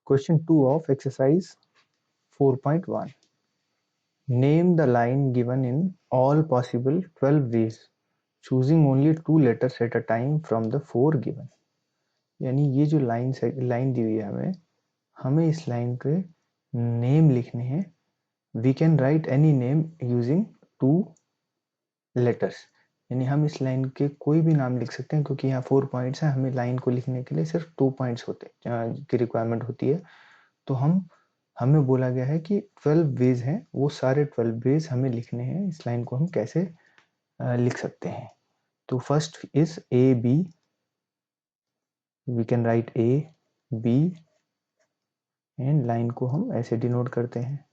Question 2 of exercise 4.1. Name the line given in all possible 12 ways, choosing only 2 letters at a time from the 4 given. यानी ये जो line दी हुई है हमें इस लाइन के नेम लिखने हैं. We can write any name using 2 letters. यानी हम इस लाइन के कोई भी नाम लिख सकते हैं क्योंकि यहाँ 4 पॉइंट्स हैं. हमें लाइन को लिखने के लिए सिर्फ 2 पॉइंट्स होते की रिक्वायरमेंट होती है. तो हमें बोला गया है कि 12 वेज हैं, वो सारे 12 वेज हमें लिखने हैं. इस लाइन को हम कैसे लिख सकते हैं. तो first is A B. We can write A B and line को हम ऐसे डिनोट करते हैं.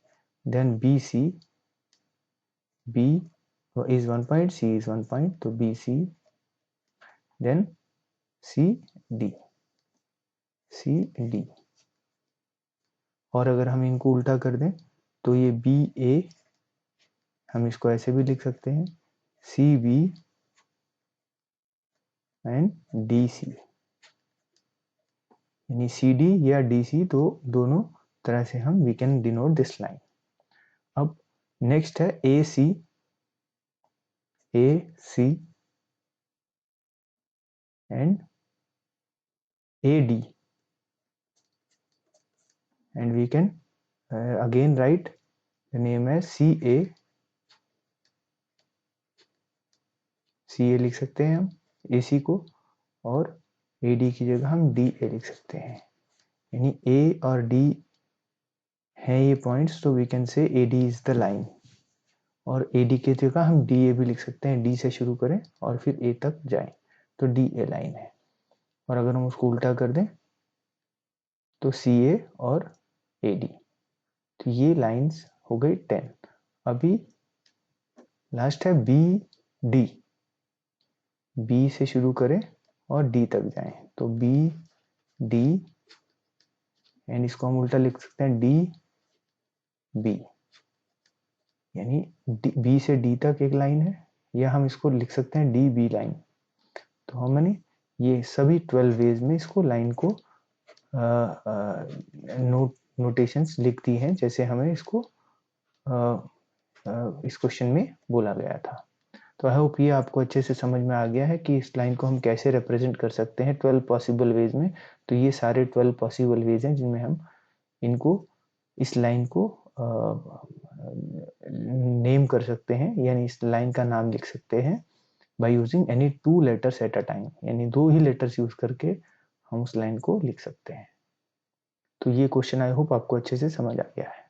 Then B C. B is 1 point, C is 1 point, तो BC. Then CD. CD. और अगर हम इनको उल्टा कर दें तो ये BA हम इसको ऐसे भी लिख सकते हैं, CB एंड DC. यानी CD या DC तो दोनों तरह से हम we can denote this line. अब नेक्स्ट है AC. AC and AD, and we can again write the name as CA. CA लिख सकते हैं हम AC को, और AD की जगह हम DA लिख सकते हैं. यानी A और D है ये पॉइंट्स, तो we can say AD is the line. और AD की जगह हम DA भी लिख सकते हैं. D से शुरू करें और फिर A तक जाएं तो DA लाइन है. और अगर हम उसको उल्टा कर दें तो CA और AD. तो ये लाइंस हो गई 10. अभी लास्ट है BD. B से शुरू करें और D तक जाएं तो BD, एंड इसको हम उल्टा लिख सकते हैं DB. यानी B से D तक एक लाइन है, या हम इसको लिख सकते हैं DB लाइन. तो हमने ये सभी 12 वेज में इसको लाइन को नोटेशंस लिख दी हैं जैसे हमें इसको इस क्वेश्चन में बोला गया था. तो आई होप ये आपको अच्छे से समझ में आ गया है कि इस लाइन को हम कैसे रिप्रेजेंट कर सकते हैं 12 पॉसिबल वेज में. तो ये सारे 12 पॉसिबल वेज हैं जिनमें हम इनको इस लाइन को नेम कर सकते हैं, यानी इस लाइन का नाम लिख सकते हैं by using any 2 letters at a time. यानी 2 ही लेटर्स यूज करके हम उस लाइन को लिख सकते हैं. तो ये क्वेश्चन आई होप आपको अच्छे से समझ आ गया है.